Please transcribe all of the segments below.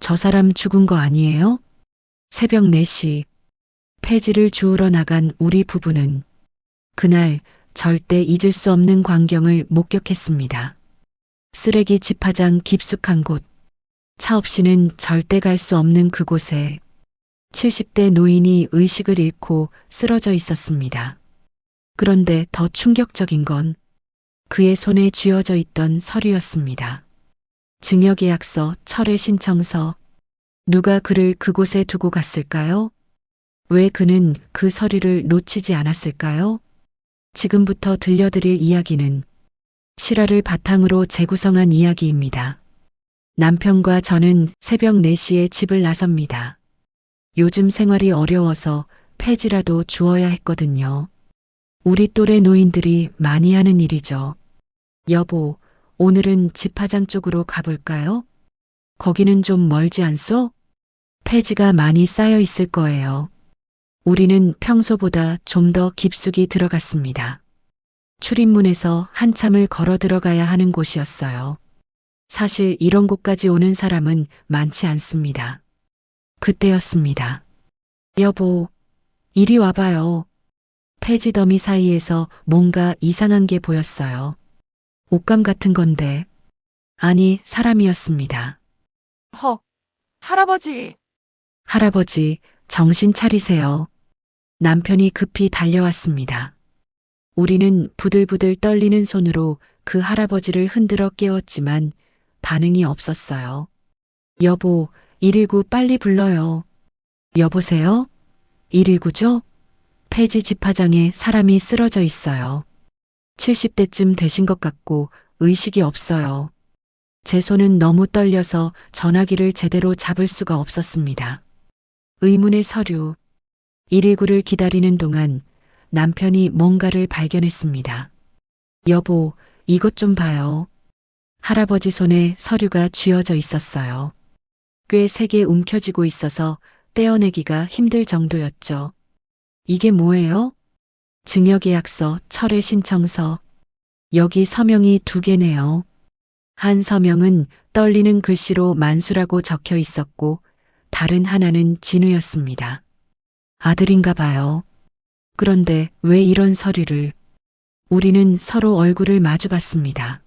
저 사람 죽은 거 아니에요? 새벽 4시 폐지를 주우러 나간 우리 부부는 그날 절대 잊을 수 없는 광경을 목격했습니다. 쓰레기 집화장 깊숙한 곳, 차 없이는 절대 갈 수 없는 그곳에 70대 노인이 의식을 잃고 쓰러져 있었습니다. 그런데 더 충격적인 건 그의 손에 쥐어져 있던 서류였습니다. 증여계약서, 철회 신청서. 누가 그를 그곳에 두고 갔을까요? 왜 그는 그 서류를 놓치지 않았을까요? 지금부터 들려드릴 이야기는 실화를 바탕으로 재구성한 이야기입니다. 남편과 저는 새벽 4시에 집을 나섭니다. 요즘 생활이 어려워서 폐지라도 주어야 했거든요. 우리 또래 노인들이 많이 하는 일이죠. 여보, 오늘은 집화장 쪽으로 가볼까요? 거기는 좀 멀지 않소? 폐지가 많이 쌓여 있을 거예요. 우리는 평소보다 좀 더 깊숙이 들어갔습니다. 출입문에서 한참을 걸어 들어가야 하는 곳이었어요. 사실 이런 곳까지 오는 사람은 많지 않습니다. 그때였습니다. 여보, 이리 와봐요. 폐지 더미 사이에서 뭔가 이상한 게 보였어요. 옷감 같은 건데. 아니, 사람이었습니다. 할아버지. 할아버지, 정신 차리세요. 남편이 급히 달려왔습니다. 우리는 부들부들 떨리는 손으로 그 할아버지를 흔들어 깨웠지만 반응이 없었어요. 여보, 119 빨리 불러요. 여보세요? 119죠? 폐지 집화장에 사람이 쓰러져 있어요. 70대쯤 되신 것 같고 의식이 없어요. 제 손은 너무 떨려서 전화기를 제대로 잡을 수가 없었습니다. 의문의 서류. 119를 기다리는 동안 남편이 뭔가를 발견했습니다. 여보, 이것 좀 봐요. 할아버지 손에 서류가 쥐어져 있었어요. 꽤 세게 움켜쥐고 있어서 떼어내기가 힘들 정도였죠. 이게 뭐예요? 증여계약서, 철회 신청서. 여기 서명이 2개네요. 한 서명은 떨리는 글씨로 만수라고 적혀 있었고 다른 하나는 진우였습니다. 아들인가 봐요. 그런데 왜 이런 서류를? 우리는 서로 얼굴을 마주봤습니다.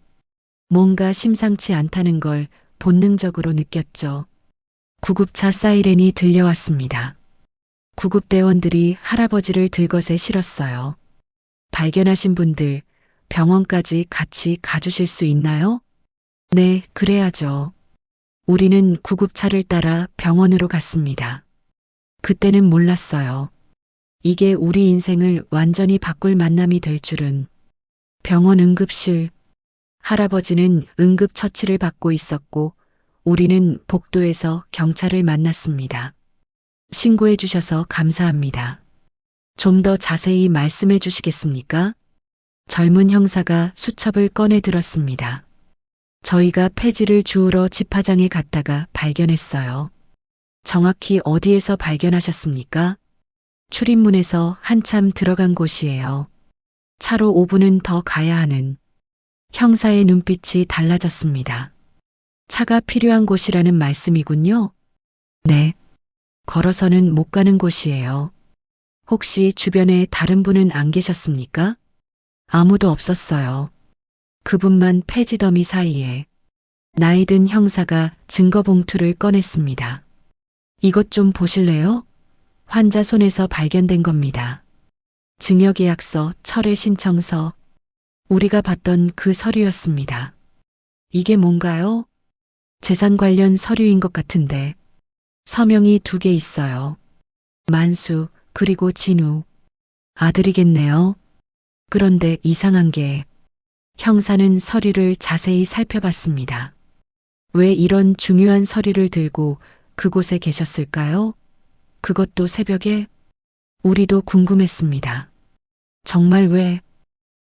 뭔가 심상치 않다는 걸 본능적으로 느꼈죠. 구급차 사이렌이 들려왔습니다. 구급대원들이 할아버지를 들것에 실었어요. 발견하신 분들 병원까지 같이 가주실 수 있나요? 네, 그래야죠. 우리는 구급차를 따라 병원으로 갔습니다. 그때는 몰랐어요. 이게 우리 인생을 완전히 바꿀 만남이 될 줄은. 병원 응급실. 할아버지는 응급처치를 받고 있었고 우리는 복도에서 경찰을 만났습니다. 신고해 주셔서 감사합니다. 좀 더 자세히 말씀해 주시겠습니까? 젊은 형사가 수첩을 꺼내 들었습니다. 저희가 폐지를 주우러 집화장에 갔다가 발견했어요. 정확히 어디에서 발견하셨습니까? 출입문에서 한참 들어간 곳이에요. 차로 5분은 더 가야 하는. 형사의 눈빛이 달라졌습니다. 차가 필요한 곳이라는 말씀이군요. 네. 걸어서는 못 가는 곳이에요. 혹시 주변에 다른 분은 안 계셨습니까? 아무도 없었어요. 그분만 폐지 더미 사이에. 나이 든 형사가 증거 봉투를 꺼냈습니다. 이것 좀 보실래요? 환자 손에서 발견된 겁니다. 증여계약서, 철회 신청서. 우리가 봤던 그 서류였습니다. 이게 뭔가요? 재산 관련 서류인 것 같은데. 서명이 2개 있어요. 만수, 그리고 진우. 아들이겠네요. 그런데 이상한 게 형사는 서류를 자세히 살펴봤습니다. 왜 이런 중요한 서류를 들고 그곳에 계셨을까요? 그것도 새벽에? 우리도 궁금했습니다. 정말 왜?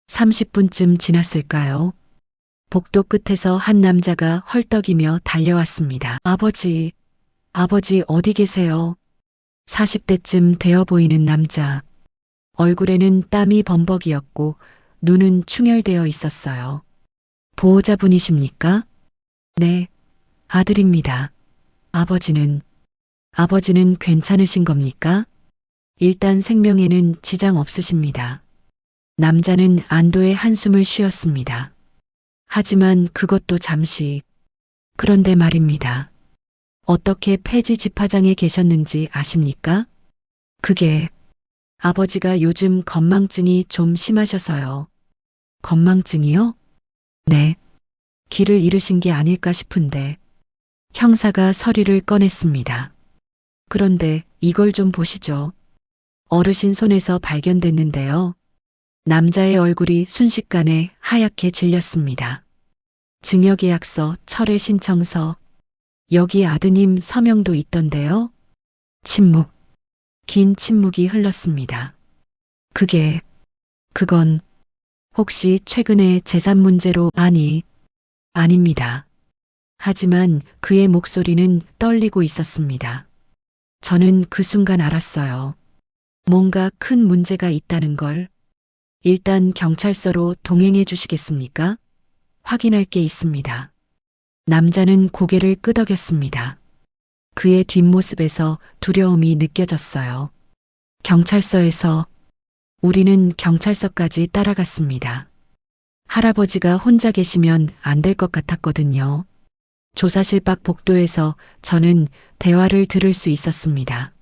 30분쯤 지났을까요? 복도 끝에서 한 남자가 헐떡이며 달려왔습니다. 아버지, 아버지 어디 계세요? 40대쯤 되어 보이는 남자. 얼굴에는 땀이 범벅이었고 눈은 충혈되어 있었어요. 보호자분이십니까? 네, 아들입니다. 아버지는 괜찮으신 겁니까? 일단 생명에는 지장 없으십니다. 남자는 안도의 한숨을 쉬었습니다. 하지만 그것도 잠시. 그런데 말입니다. 어떻게 폐지 집화장에 계셨는지 아십니까? 그게 아버지가 요즘 건망증이 좀 심하셔서요. 건망증이요? 네. 길을 잃으신 게 아닐까 싶은데. 형사가 서류를 꺼냈습니다. 그런데 이걸 좀 보시죠. 어르신 손에서 발견됐는데요. 남자의 얼굴이 순식간에 하얗게 질렸습니다. 증여계약서, 철회 신청서, 여기 아드님 서명도 있던데요. 침묵. 긴 침묵이 흘렀습니다. 그건 혹시 최근에 재산 문제로 아닙니다. 하지만 그의 목소리는 떨리고 있었습니다. 저는 그 순간 알았어요. 뭔가 큰 문제가 있다는 걸. 일단 경찰서로 동행해 주시겠습니까? 확인할 게 있습니다. 남자는 고개를 끄덕였습니다. 그의 뒷모습에서 두려움이 느껴졌어요. 경찰서에서 우리는 경찰서까지 따라갔습니다. 할아버지가 혼자 계시면 안 될 것 같았거든요. 조사실 밖 복도에서 저는 대화를 들을 수 있었습니다.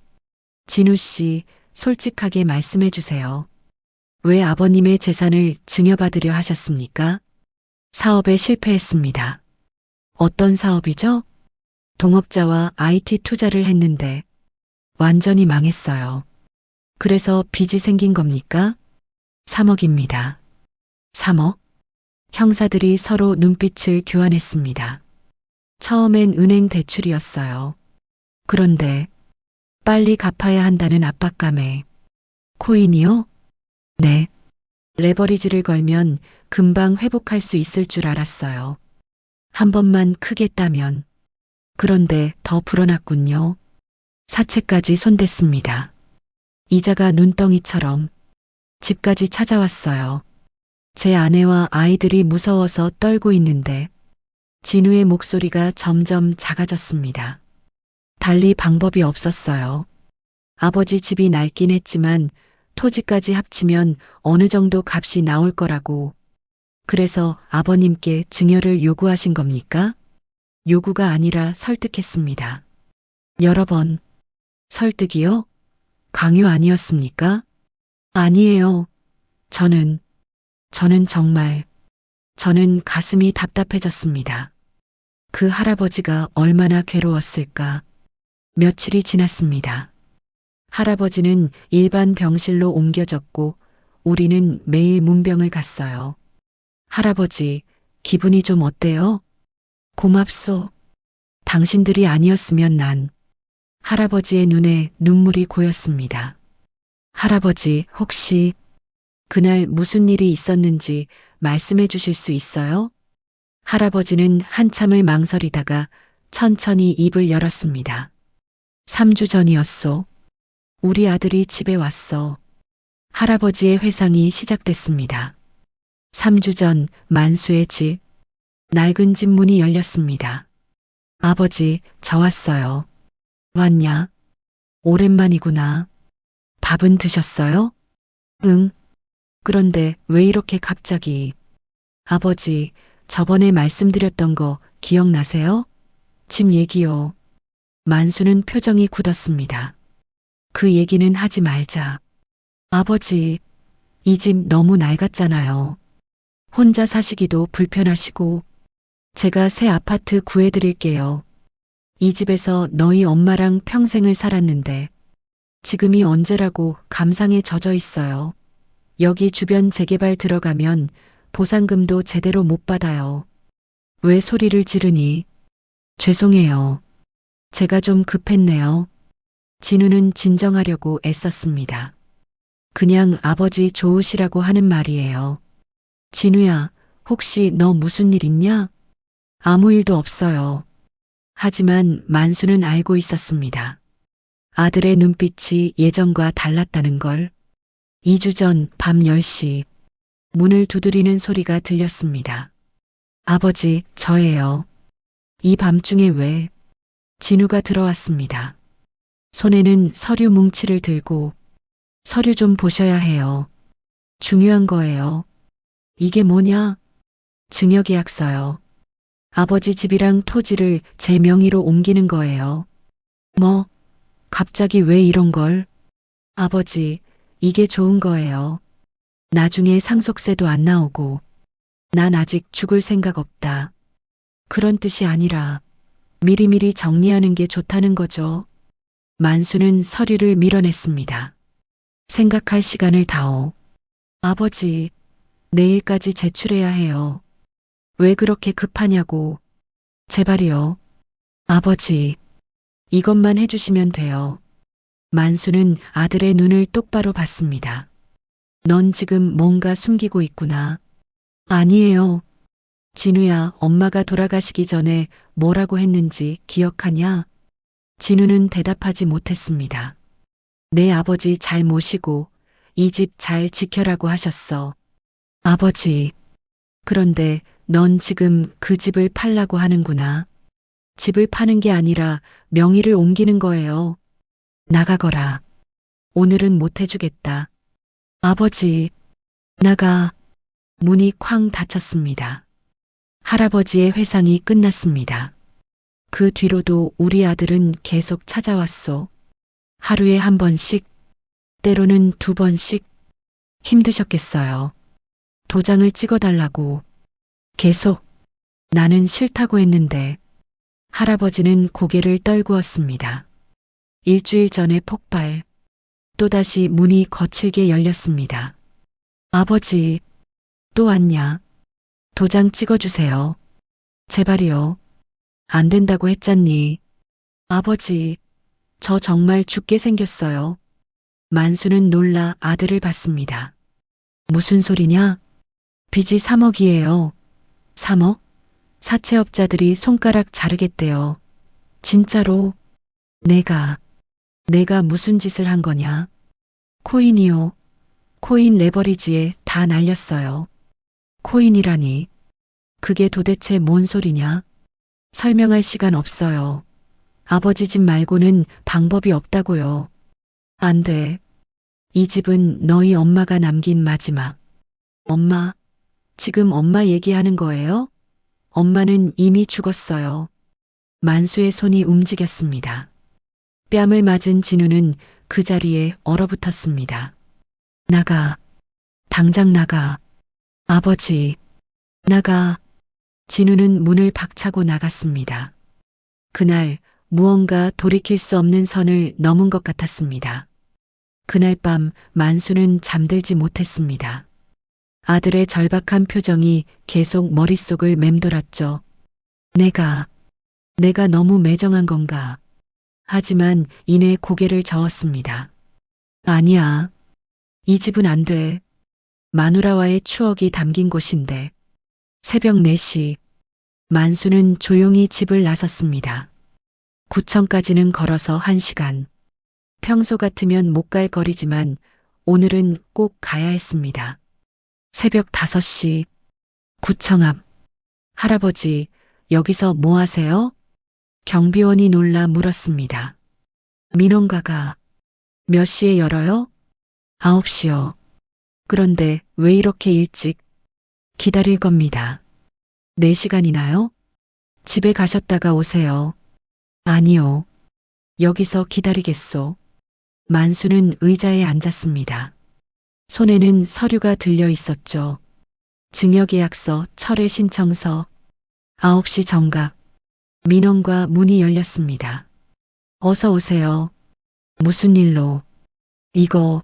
진우 씨, 솔직하게 말씀해 주세요. 왜 아버님의 재산을 증여받으려 하셨습니까? 사업에 실패했습니다. 어떤 사업이죠? 동업자와 IT 투자를 했는데 완전히 망했어요. 그래서 빚이 생긴 겁니까? 3억입니다. 3억? 형사들이 서로 눈빛을 교환했습니다. 처음엔 은행 대출이었어요. 그런데 빨리 갚아야 한다는 압박감에 코인이요? 네. 레버리지를 걸면 금방 회복할 수 있을 줄 알았어요. 한 번만 크게 따면. 그런데 더 불어났군요. 사채까지 손댔습니다. 이자가 눈덩이처럼 집까지 찾아왔어요. 제 아내와 아이들이 무서워서 떨고 있는데 진우의 목소리가 점점 작아졌습니다. 달리 방법이 없었어요. 아버지 집이 낡긴 했지만 토지까지 합치면 어느 정도 값이 나올 거라고. 그래서 아버님께 증여를 요구하신 겁니까? 요구가 아니라 설득했습니다. 여러 번. 설득이요? 강요 아니었습니까? 아니에요. 저는 저는 가슴이 답답해졌습니다. 그 할아버지가 얼마나 괴로웠을까. 며칠이 지났습니다. 할아버지는 일반 병실로 옮겨졌고 우리는 매일 문병을 갔어요. 할아버지, 기분이 좀 어때요? 고맙소. 당신들이 아니었으면 난. 할아버지의 눈에 눈물이 고였습니다. 할아버지, 혹시 그날 무슨 일이 있었는지 말씀해 주실 수 있어요? 할아버지는 한참을 망설이다가 천천히 입을 열었습니다. 3주 전이었소. 우리 아들이 집에 왔어. 할아버지의 회상이 시작됐습니다. 3주 전 만수의 집. 낡은 집 문이 열렸습니다. 아버지, 저 왔어요. 왔냐? 오랜만이구나. 밥은 드셨어요? 응. 그런데 왜 이렇게 갑자기? 아버지, 저번에 말씀드렸던 거 기억나세요? 집 얘기요. 만수는 표정이 굳었습니다. 그 얘기는 하지 말자. 아버지, 이 집 너무 낡았잖아요. 혼자 사시기도 불편하시고. 제가 새 아파트 구해드릴게요. 이 집에서 너희 엄마랑 평생을 살았는데 지금이 언제라고 감상에 젖어 있어요. 여기 주변 재개발 들어가면 보상금도 제대로 못 받아요. 왜 소리를 지르니? 죄송해요. 제가 좀 급했네요. 진우는 진정하려고 애썼습니다. 그냥 아버지 좋으시라고 하는 말이에요. 진우야, 혹시 너 무슨 일 있냐? 아무 일도 없어요. 하지만 만수는 알고 있었습니다. 아들의 눈빛이 예전과 달랐다는 걸. 2주 전 밤 10시 문을 두드리는 소리가 들렸습니다. 아버지, 저예요. 이 밤중에 왜? 진우가 들어왔습니다. 손에는 서류 뭉치를 들고 서류 좀 보셔야 해요. 중요한 거예요. 이게 뭐냐? 증여계약서요. 아버지 집이랑 토지를 제 명의로 옮기는 거예요. 뭐, 갑자기 왜 이런 걸? 아버지, 이게 좋은 거예요. 나중에 상속세도 안 나오고, 난 아직 죽을 생각 없다. 그런 뜻이 아니라, 미리미리 정리하는 게 좋다는 거죠. 만수는 서류를 밀어냈습니다. 생각할 시간을 다오. 아버지, 내일까지 제출해야 해요. 왜 그렇게 급하냐고. 제발이요. 아버지, 이것만 해주시면 돼요. 만수는 아들의 눈을 똑바로 봤습니다. 넌 지금 뭔가 숨기고 있구나. 아니에요. 진우야, 엄마가 돌아가시기 전에 뭐라고 했는지 기억하냐? 진우는 대답하지 못했습니다. 내 아버지 잘 모시고 이 집 잘 지켜라고 하셨어. 아버지. 그런데 넌 지금 그 집을 팔라고 하는구나. 집을 파는 게 아니라 명의를 옮기는 거예요. 나가거라. 오늘은 못 해주겠다. 아버지. 나가. 문이 쾅 닫혔습니다. 할아버지의 회상이 끝났습니다. 그 뒤로도 우리 아들은 계속 찾아왔소. 하루에 한 번씩, 때로는 두 번씩. 힘드셨겠어요. 도장을 찍어달라고. 계속. 나는 싫다고 했는데. 할아버지는 고개를 떨구었습니다. 일주일 전에 폭발. 또다시 문이 거칠게 열렸습니다. 아버지, 또 왔냐? 도장 찍어주세요. 제발이요. 안 된다고 했잖니. 아버지, 저 정말 죽게 생겼어요. 만수는 놀라 아들을 봤습니다. 무슨 소리냐? 빚이 3억이에요. 3억? 사채업자들이 손가락 자르겠대요. 진짜로? 내가 무슨 짓을 한 거냐? 코인이요. 코인 레버리지에 다 날렸어요. 코인이라니. 그게 도대체 뭔 소리냐? 설명할 시간 없어요. 아버지 집 말고는 방법이 없다고요. 안 돼. 이 집은 너희 엄마가 남긴 마지막. 엄마, 지금 엄마 얘기하는 거예요? 엄마는 이미 죽었어요. 만수의 손이 움직였습니다. 뺨을 맞은 진우는 그 자리에 얼어붙었습니다. 나가. 당장 나가. 아버지. 나가. 진우는 문을 박차고 나갔습니다. 그날 무언가 돌이킬 수 없는 선을 넘은 것 같았습니다. 그날 밤 만수는 잠들지 못했습니다. 아들의 절박한 표정이 계속 머릿속을 맴돌았죠. 내가 너무 매정한 건가? 하지만 이내 고개를 저었습니다. 아니야. 이 집은 안 돼. 마누라와의 추억이 담긴 곳인데. 새벽 4시 만수는 조용히 집을 나섰습니다. 구청까지는 걸어서 1시간. 평소 같으면 못 갈 거리지만 오늘은 꼭 가야 했습니다. 새벽 5시 구청 앞. 할아버지, 여기서 뭐 하세요? 경비원이 놀라 물었습니다. 민원가가 몇 시에 열어요? 9시요. 그런데 왜 이렇게 일찍? 기다릴 겁니다. 4시간이나요? 집에 가셨다가 오세요. 아니요. 여기서 기다리겠소. 만수는 의자에 앉았습니다. 손에는 서류가 들려 있었죠. 증여계약서, 철회 신청서. 9시 정각. 민원과 문이 열렸습니다. 어서 오세요. 무슨 일로? 이거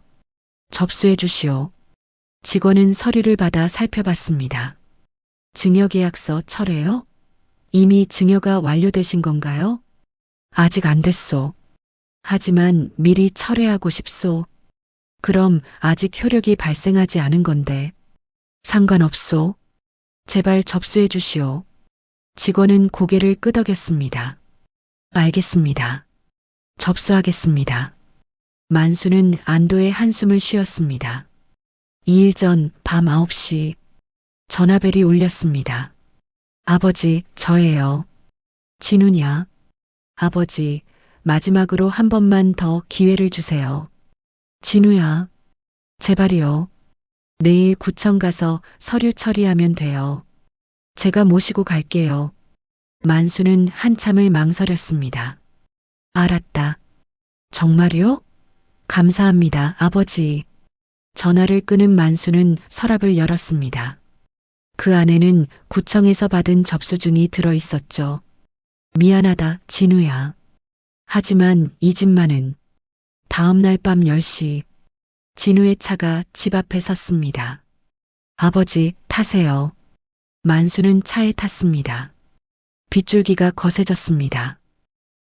접수해 주시오. 직원은 서류를 받아 살펴봤습니다. 증여계약서 철회요? 이미 증여가 완료되신 건가요? 아직 안 됐소. 하지만 미리 철회하고 싶소. 그럼 아직 효력이 발생하지 않은 건데. 상관없소. 제발 접수해 주시오. 직원은 고개를 끄덕였습니다. 알겠습니다. 접수하겠습니다. 만수는 안도의 한숨을 쉬었습니다. 2일 전 밤 9시 전화벨이 울렸습니다. 아버지, 저예요. 진우냐? 아버지, 마지막으로 한 번만 더 기회를 주세요. 진우야, 제발이요. 내일 구청 가서 서류 처리하면 돼요. 제가 모시고 갈게요. 만수는 한참을 망설였습니다. 알았다. 정말요? 감사합니다, 아버지. 전화를 끊은 만수는 서랍을 열었습니다. 그 안에는 구청에서 받은 접수증이 들어 있었죠. 미안하다, 진우야. 하지만 이 집만은 다음 날 밤 10시 진우의 차가 집 앞에 섰습니다. 아버지, 타세요. 만수는 차에 탔습니다. 빗줄기가 거세졌습니다.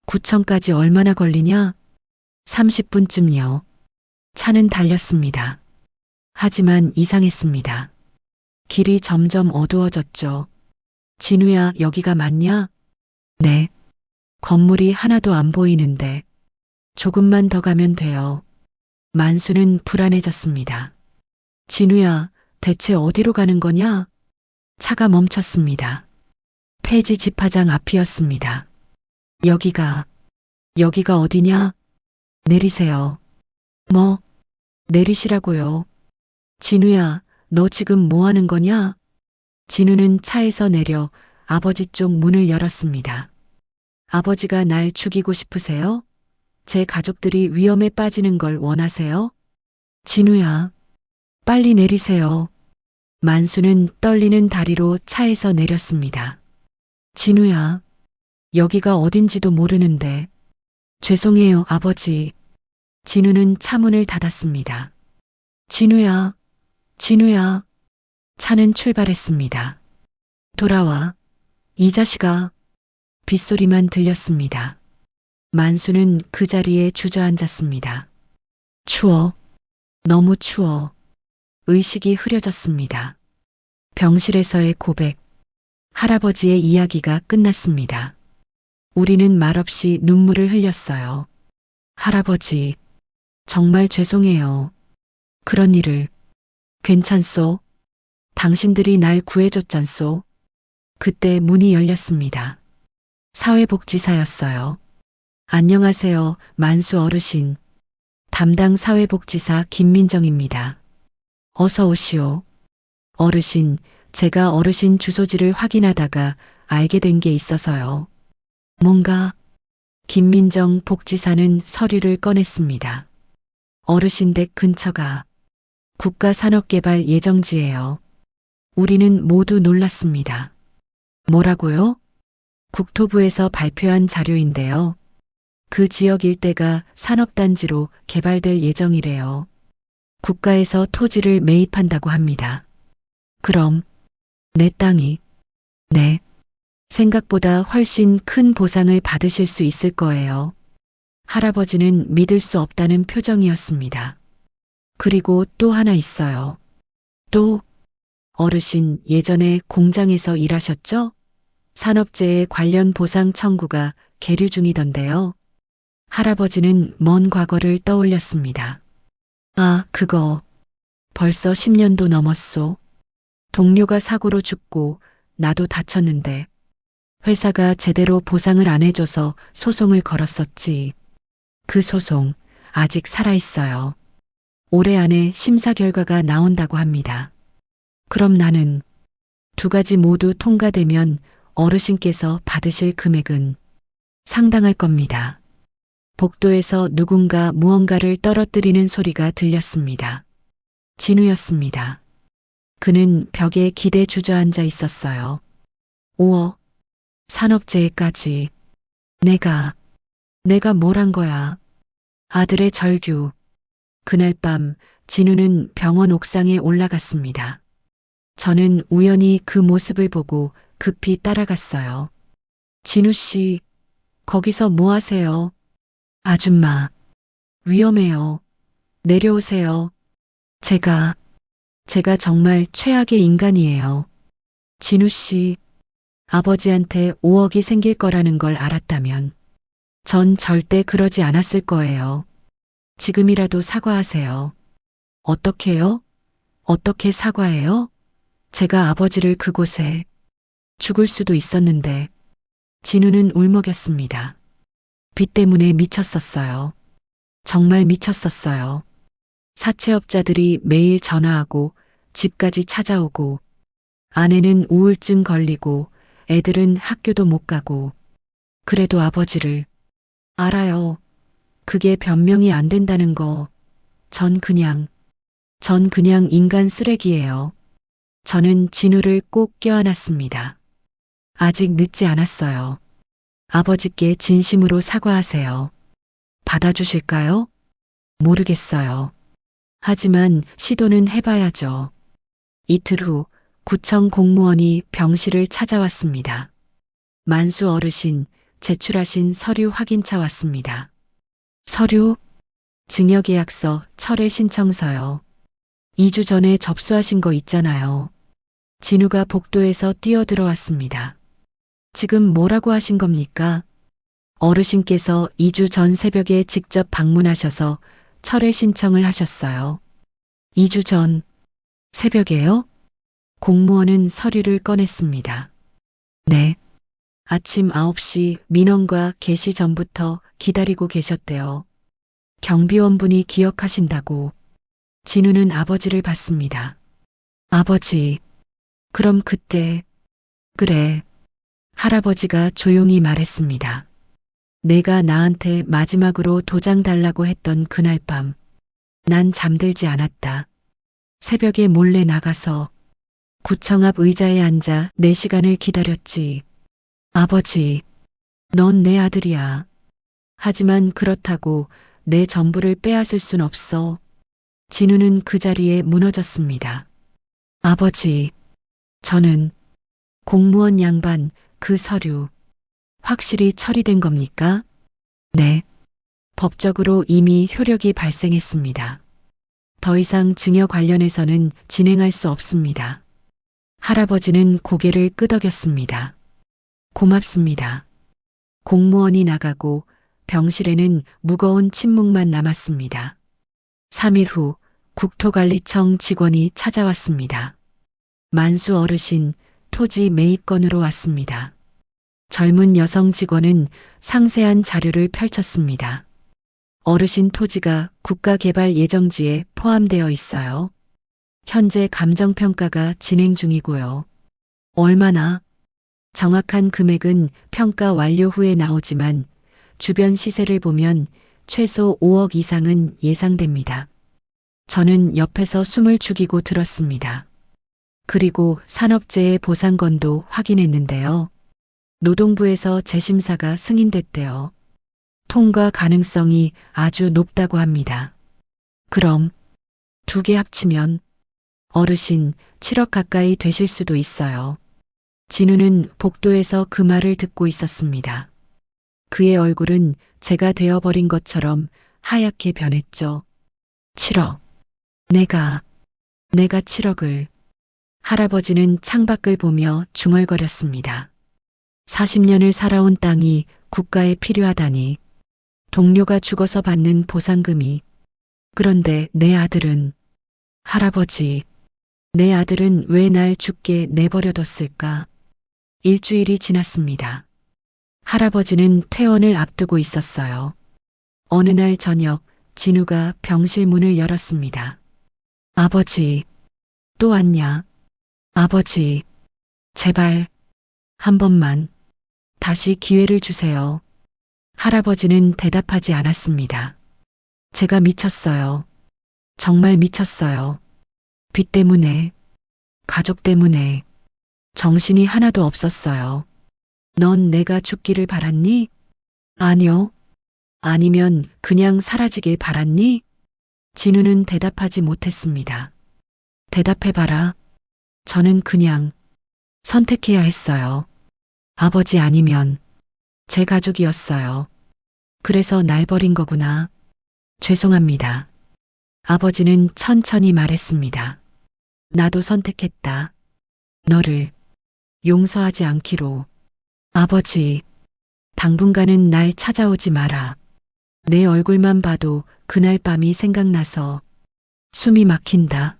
구청까지 얼마나 걸리냐? 30분쯤요. 차는 달렸습니다. 하지만 이상했습니다. 길이 점점 어두워졌죠. 진우야, 여기가 맞냐? 네. 건물이 하나도 안 보이는데 조금만 더 가면 돼요. 만수는 불안해졌습니다. 진우야, 대체 어디로 가는 거냐? 차가 멈췄습니다. 폐지 집화장 앞이었습니다. 여기가 어디냐? 내리세요. 뭐? 내리시라고요. 진우야, 너 지금 뭐 하는 거냐? 진우는 차에서 내려 아버지 쪽 문을 열었습니다. 아버지가 날 죽이고 싶으세요? 제 가족들이 위험에 빠지는 걸 원하세요? 진우야, 빨리 내리세요. 만수는 떨리는 다리로 차에서 내렸습니다. 진우야, 여기가 어딘지도 모르는데. 죄송해요, 아버지. 진우는 차문을 닫았습니다. 진우야, 진우야. 차는 출발했습니다. 돌아와. 이 자식아. 빗소리만 들렸습니다. 만수는 그 자리에 주저앉았습니다. 추워. 너무 추워. 의식이 흐려졌습니다. 병실에서의 고백. 할아버지의 이야기가 끝났습니다. 우리는 말없이 눈물을 흘렸어요. 할아버지, 정말 죄송해요. 그런 일을. 괜찮소? 당신들이 날 구해줬잖소? 그때 문이 열렸습니다. 사회복지사였어요. 안녕하세요, 만수 어르신. 담당 사회복지사 김민정입니다. 어서 오시오. 어르신, 제가 어르신 주소지를 확인하다가 알게 된 게 있어서요. 뭔가? 김민정 복지사는 서류를 꺼냈습니다. 어르신 댁 근처가 국가산업개발 예정지예요. 우리는 모두 놀랐습니다. 뭐라고요? 국토부에서 발표한 자료인데요. 그 지역 일대가 산업단지로 개발될 예정이래요. 국가에서 토지를 매입한다고 합니다. 그럼 내 땅이? 네. 생각보다 훨씬 큰 보상을 받으실 수 있을 거예요. 할아버지는 믿을 수 없다는 표정이었습니다. 그리고 또 하나 있어요. 또? 어르신 예전에 공장에서 일하셨죠? 산업재해 관련 보상 청구가 계류 중이던데요. 할아버지는 먼 과거를 떠올렸습니다. 아, 그거. 벌써 10년도 넘었소. 동료가 사고로 죽고 나도 다쳤는데 회사가 제대로 보상을 안 해줘서 소송을 걸었었지. 그 소송 아직 살아있어요. 올해 안에 심사 결과가 나온다고 합니다. 그럼 나는 두 가지 모두 통과되면 어르신께서 받으실 금액은 상당할 겁니다. 복도에서 누군가 무언가를 떨어뜨리는 소리가 들렸습니다. 진우였습니다. 그는 벽에 기대 주저앉아 있었어요. 5억. 산업재해까지. 내가 뭘 한 거야. 아들의 절규. 그날 밤 진우는 병원 옥상에 올라갔습니다. 저는 우연히 그 모습을 보고 급히 따라갔어요. 진우 씨, 거기서 뭐 하세요? 아줌마, 위험해요. 내려오세요. 제가 정말 최악의 인간이에요. 진우 씨, 아버지한테 5억이 생길 거라는 걸 알았다면 전 절대 그러지 않았을 거예요. 지금이라도 사과하세요. 어떻게요? 어떻게 사과해요? 제가 아버지를 그곳에 죽을 수도 있었는데. 진우는 울먹였습니다. 빚 때문에 미쳤었어요. 정말 미쳤었어요. 사채업자들이 매일 전화하고 집까지 찾아오고 아내는 우울증 걸리고 애들은 학교도 못 가고 그래도 아버지를 알아요. 그게 변명이 안 된다는 거. 전 그냥 인간 쓰레기예요. 저는 진우를 꼭 껴안았습니다. 아직 늦지 않았어요. 아버지께 진심으로 사과하세요. 받아주실까요? 모르겠어요. 하지만 시도는 해봐야죠. 이틀 후 구청 공무원이 병실을 찾아왔습니다. 만수 어르신, 제출하신 서류 확인차 왔습니다. 서류, 증여계약서, 철회 신청서요. 2주 전에 접수하신 거 있잖아요. 진우가 복도에서 뛰어들어왔습니다. 지금 뭐라고 하신 겁니까? 어르신께서 2주 전 새벽에 직접 방문하셔서 철회 신청을 하셨어요. 2주 전 새벽에요? 공무원은 서류를 꺼냈습니다. 네. 아침 9시 민원과 개시 전부터 기다리고 계셨대요. 경비원분이 기억하신다고. 진우는 아버지를 봤습니다. 아버지, 그럼 그때, 그래. 할아버지가 조용히 말했습니다. 내가 나한테 마지막으로 도장 달라고 했던 그날 밤, 난 잠들지 않았다. 새벽에 몰래 나가서 구청 앞 의자에 앉아 4시간을 기다렸지. 아버지, 넌 내 아들이야. 하지만 그렇다고 내 전부를 빼앗을 순 없어. 진우는 그 자리에 무너졌습니다. 아버지, 저는 공무원 양반 그 서류 확실히 처리된 겁니까? 네. 법적으로 이미 효력이 발생했습니다. 더 이상 증여 관련해서는 진행할 수 없습니다. 할아버지는 고개를 끄덕였습니다. 고맙습니다. 공무원이 나가고 병실에는 무거운 침묵만 남았습니다. 3일 후 국토관리청 직원이 찾아왔습니다. 만수 어르신 토지 매입건으로 왔습니다. 젊은 여성 직원은 상세한 자료를 펼쳤습니다. 어르신 토지가 국가개발 예정지에 포함되어 있어요. 현재 감정평가가 진행 중이고요. 얼마나? 정확한 금액은 평가 완료 후에 나오지만 주변 시세를 보면 최소 5억 이상은 예상됩니다. 저는 옆에서 숨을 죽이고 들었습니다. 그리고 산업재해 보상건도 확인했는데요. 노동부에서 재심사가 승인됐대요. 통과 가능성이 아주 높다고 합니다. 그럼 2개 합치면 어르신 7억 가까이 되실 수도 있어요. 진우는 복도에서 그 말을 듣고 있었습니다. 그의 얼굴은 제가 되어버린 것처럼 하얗게 변했죠. 7억. 내가 7억을. 할아버지는 창밖을 보며 중얼거렸습니다. 40년을 살아온 땅이 국가에 필요하다니. 동료가 죽어서 받는 보상금이. 그런데 내 아들은, 할아버지, 내 아들은 왜 날 죽게 내버려뒀을까? 일주일이 지났습니다. 할아버지는 퇴원을 앞두고 있었어요. 어느 날 저녁 진우가 병실 문을 열었습니다. 아버지, 또 왔냐? 아버지, 제발 한 번만 다시 기회를 주세요. 할아버지는 대답하지 않았습니다. 제가 미쳤어요. 정말 미쳤어요. 빚 때문에, 가족 때문에 정신이 하나도 없었어요. 넌 내가 죽기를 바랐니? 아니요. 아니면 그냥 사라지길 바랐니? 진우는 대답하지 못했습니다. 대답해봐라. 저는 그냥 선택해야 했어요. 아버지 아니면 제 가족이었어요. 그래서 날 버린 거구나. 죄송합니다. 아버지는 천천히 말했습니다. 나도 선택했다. 너를 용서하지 않기로. 아버지, 당분간은 날 찾아오지 마라. 내 얼굴만 봐도 그날 밤이 생각나서 숨이 막힌다.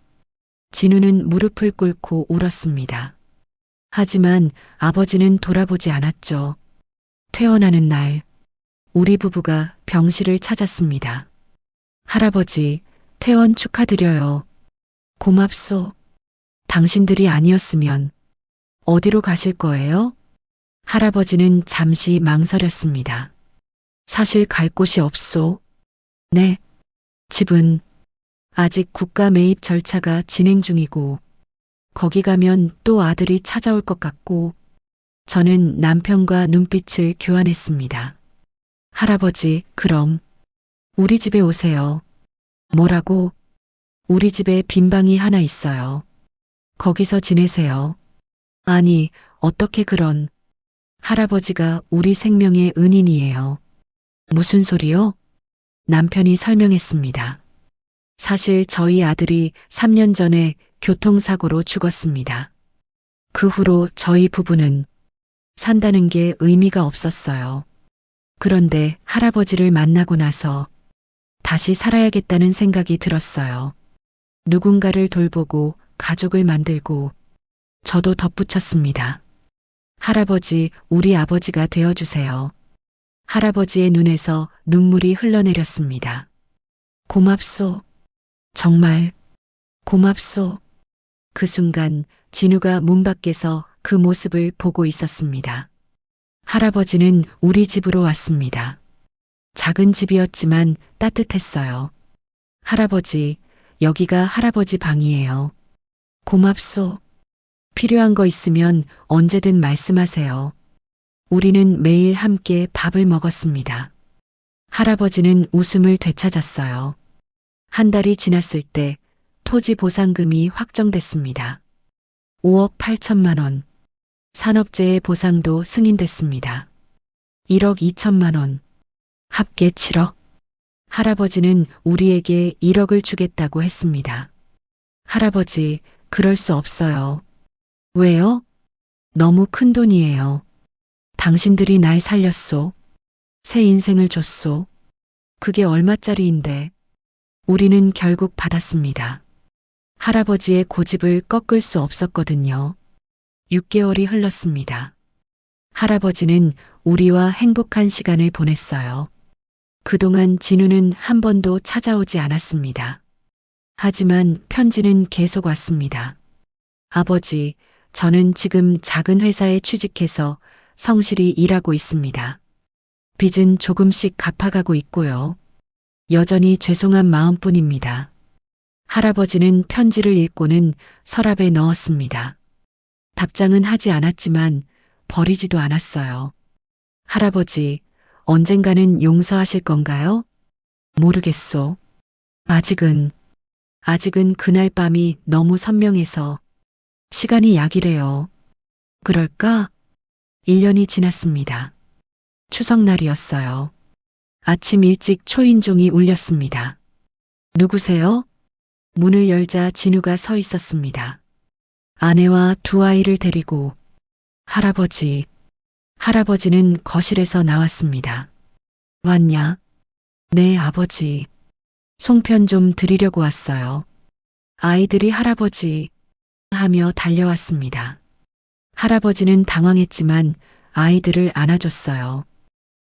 진우는 무릎을 꿇고 울었습니다. 하지만 아버지는 돌아보지 않았죠. 퇴원하는 날 우리 부부가 병실을 찾았습니다. 할아버지, 퇴원 축하드려요. 고맙소. 당신들이 아니었으면 어디로 가실 거예요? 할아버지는 잠시 망설였습니다. 사실 갈 곳이 없소. 네. 집은 아직 국가 매입 절차가 진행 중이고, 거기 가면 또 아들이 찾아올 것 같고, 저는 남편과 눈빛을 교환했습니다. 할아버지, 그럼 우리 집에 오세요. 뭐라고? 우리 집에 빈 방이 하나 있어요. 거기서 지내세요. 아니, 어떻게 그런. 할아버지가 우리 생명의 은인이에요. 무슨 소리요? 남편이 설명했습니다. 사실 저희 아들이 3년 전에 교통사고로 죽었습니다. 그 후로 저희 부부는 산다는 게 의미가 없었어요. 그런데 할아버지를 만나고 나서 다시 살아야겠다는 생각이 들었어요. 누군가를 돌보고 가족을 만들고 저도 덧붙였습니다. 할아버지, 우리 아버지가 되어주세요. 할아버지의 눈에서 눈물이 흘러내렸습니다. 고맙소. 정말 고맙소. 그 순간 진우가 문 밖에서 그 모습을 보고 있었습니다. 할아버지는 우리 집으로 왔습니다. 작은 집이었지만 따뜻했어요. 할아버지, 여기가 할아버지 방이에요. 고맙소. 필요한 거 있으면 언제든 말씀하세요. 우리는 매일 함께 밥을 먹었습니다. 할아버지는 웃음을 되찾았어요. 한 달이 지났을 때 토지 보상금이 확정됐습니다. 5억 8천만 원. 산업재해 보상도 승인됐습니다. 1억 2천만 원. 합계 7억. 할아버지는 우리에게 1억을 주겠다고 했습니다. 할아버지, 그럴 수 없어요. 왜요? 너무 큰 돈이에요. 당신들이 날 살렸소. 새 인생을 줬소. 그게 얼마짜리인데. 우리는 결국 받았습니다. 할아버지의 고집을 꺾을 수 없었거든요. 6개월이 흘렀습니다. 할아버지는 우리와 행복한 시간을 보냈어요. 그동안 진우는 한 번도 찾아오지 않았습니다. 하지만 편지는 계속 왔습니다. 아버지, 저는 지금 작은 회사에 취직해서 성실히 일하고 있습니다. 빚은 조금씩 갚아가고 있고요. 여전히 죄송한 마음뿐입니다. 할아버지는 편지를 읽고는 서랍에 넣었습니다. 답장은 하지 않았지만 버리지도 않았어요. 할아버지, 언젠가는 용서하실 건가요? 모르겠소. 아직은 그날 밤이 너무 선명해서 시간이 약이래요. 그럴까? 1년이 지났습니다. 추석날이었어요. 아침 일찍 초인종이 울렸습니다. 누구세요? 문을 열자 진우가 서 있었습니다. 아내와 두 아이를 데리고. 할아버지는 거실에서 나왔습니다. 왔냐? 네, 아버지. 송편 좀 드리려고 왔어요. 아이들이 할아버지 하며 달려왔습니다. 할아버지는 당황했지만 아이들을 안아줬어요.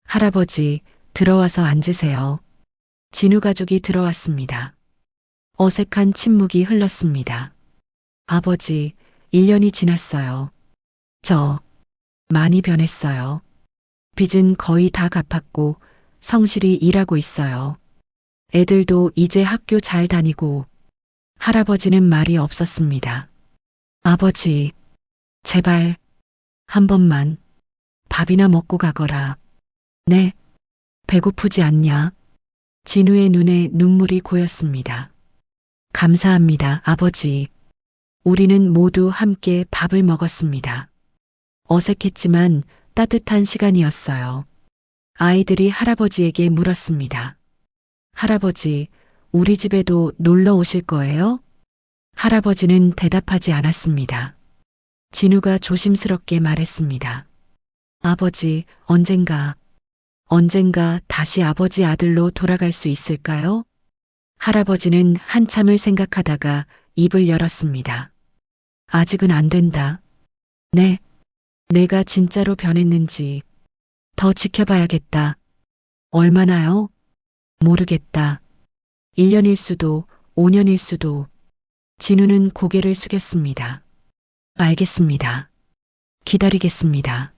할아버지, 들어와서 앉으세요. 진우 가족이 들어왔습니다. 어색한 침묵이 흘렀습니다. 아버지, 1년이 지났어요. 저 많이 변했어요. 빚은 거의 다 갚았고 성실히 일하고 있어요. 애들도 이제 학교 잘 다니고. 할아버지는 말이 없었습니다. 아버지, 제발 한 번만 밥이나 먹고 가거라. 네, 배고프지 않냐? 진우의 눈에 눈물이 고였습니다. 감사합니다, 아버지. 우리는 모두 함께 밥을 먹었습니다. 어색했지만 따뜻한 시간이었어요. 아이들이 할아버지에게 물었습니다. 할아버지, 우리 집에도 놀러 오실 거예요? 할아버지는 대답하지 않았습니다. 진우가 조심스럽게 말했습니다. 아버지, 언젠가 다시 아버지 아들로 돌아갈 수 있을까요? 할아버지는 한참을 생각하다가 입을 열었습니다. 아직은 안 된다. 네, 내가 진짜로 변했는지 더 지켜봐야겠다. 얼마나요? 모르겠다. 1년일 수도, 5년일 수도. 진우는 고개를 숙였습니다. 알겠습니다. 기다리겠습니다.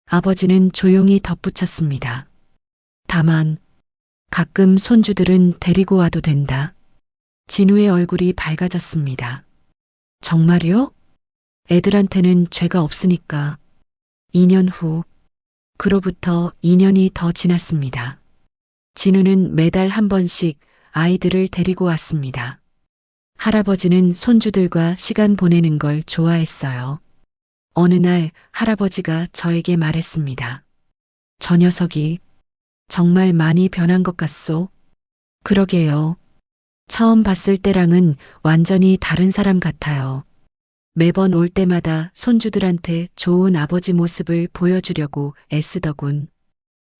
아버지는 조용히 덧붙였습니다. 다만, 가끔 손주들은 데리고 와도 된다. 진우의 얼굴이 밝아졌습니다. 정말요? 애들한테는 죄가 없으니까. 2년 후, 그로부터 2년이 더 지났습니다. 진우는 매달 한 번씩 아이들을 데리고 왔습니다. 할아버지는 손주들과 시간 보내는 걸 좋아했어요. 어느 날 할아버지가 저에게 말했습니다. 저 녀석이 정말 많이 변한 것 같소? 그러게요. 처음 봤을 때랑은 완전히 다른 사람 같아요. 매번 올 때마다 손주들한테 좋은 아버지 모습을 보여주려고 애쓰더군.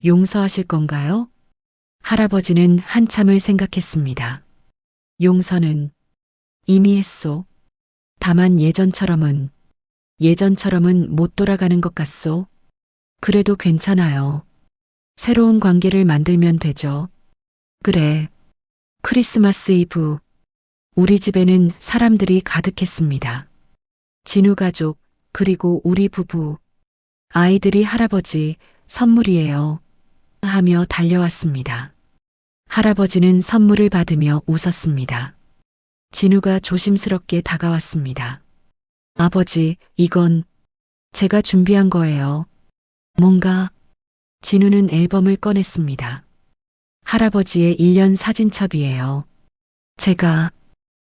용서하실 건가요? 할아버지는 한참을 생각했습니다. 용서는 이미 했소. 다만 예전처럼은 못 돌아가는 것 같소. 그래도 괜찮아요. 새로운 관계를 만들면 되죠. 그래. 크리스마스 이브. 우리 집에는 사람들이 가득했습니다. 진우 가족, 그리고 우리 부부. 아이들이 할아버지, 선물이에요. 하며 달려왔습니다. 할아버지는 선물을 받으며 웃었습니다. 진우가 조심스럽게 다가왔습니다. 아버지, 이건 제가 준비한 거예요. 뭔가? 진우는 앨범을 꺼냈습니다. 할아버지의 1년 사진첩이에요. 제가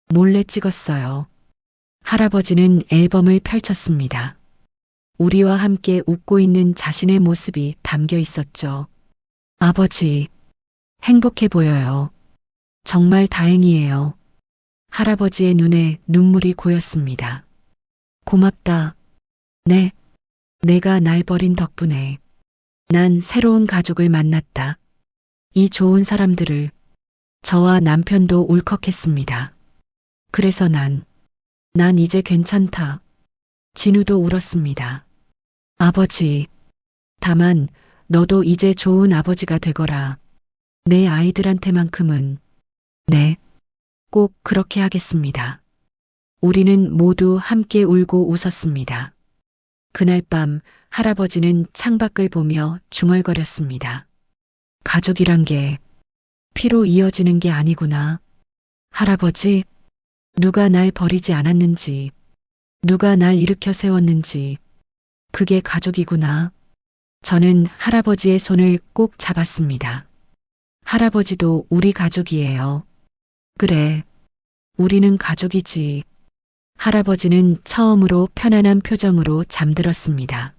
몰래 찍었어요. 할아버지는 앨범을 펼쳤습니다. 우리와 함께 웃고 있는 자신의 모습이 담겨 있었죠. 아버지, 행복해 보여요. 정말 다행이에요. 할아버지의 눈에 눈물이 고였습니다. 고맙다. 네, 내가 날 버린 덕분에 난 새로운 가족을 만났다. 이 좋은 사람들을. 저와 남편도 울컥했습니다. 그래서 난 이제 괜찮다. 진우도 울었습니다. 아버지, 다만 너도 이제 좋은 아버지가 되거라. 내 아이들한테만큼은. 네, 꼭 그렇게 하겠습니다. 우리는 모두 함께 울고 웃었습니다. 그날 밤 할아버지는 창밖을 보며 중얼거렸습니다. 가족이란 게 피로 이어지는 게 아니구나. 할아버지, 누가 날 버리지 않았는지, 누가 날 일으켜 세웠는지, 그게 가족이구나. 저는 할아버지의 손을 꼭 잡았습니다. 할아버지도 우리 가족이에요. 그래, 우리는 가족이지. 할아버지는 처음으로 편안한 표정으로 잠들었습니다.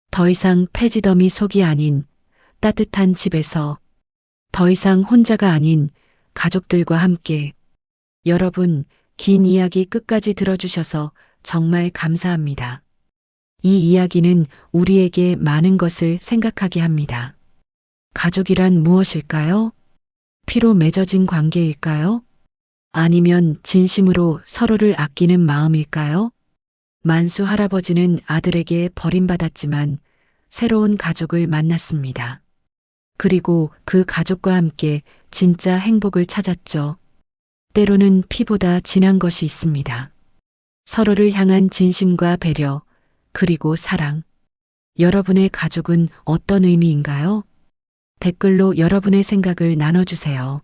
더 이상 폐지더미 속이 아닌 따뜻한 집에서, 더 이상 혼자가 아닌 가족들과 함께. 여러분, 긴 이야기 끝까지 들어주셔서 정말 감사합니다. 이 이야기는 우리에게 많은 것을 생각하게 합니다. 가족이란 무엇일까요? 피로 맺어진 관계일까요? 아니면 진심으로 서로를 아끼는 마음일까요? 만수 할아버지는 아들에게 버림받았지만 새로운 가족을 만났습니다. 그리고 그 가족과 함께 진짜 행복을 찾았죠. 때로는 피보다 진한 것이 있습니다. 서로를 향한 진심과 배려, 그리고 사랑. 여러분의 가족은 어떤 의미인가요? 댓글로 여러분의 생각을 나눠주세요.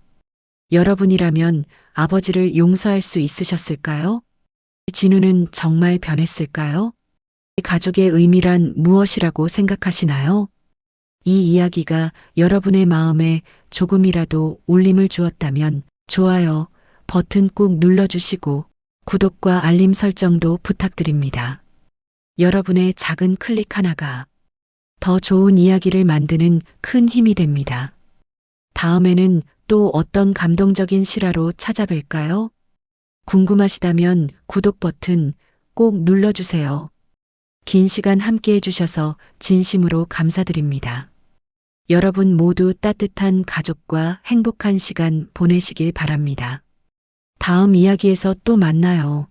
여러분이라면 아버지를 용서할 수 있으셨을까요? 진우는 정말 변했을까요? 가족의 의미란 무엇이라고 생각하시나요? 이 이야기가 여러분의 마음에 조금이라도 울림을 주었다면 좋아요 버튼 꾹 눌러주시고 구독과 알림 설정도 부탁드립니다. 여러분의 작은 클릭 하나가 더 좋은 이야기를 만드는 큰 힘이 됩니다. 다음에는 또 어떤 감동적인 실화로 찾아뵐까요? 궁금하시다면 구독 버튼 꼭 눌러주세요. 긴 시간 함께 해주셔서 진심으로 감사드립니다. 여러분 모두 따뜻한 가족과 행복한 시간 보내시길 바랍니다. 다음 이야기에서 또 만나요.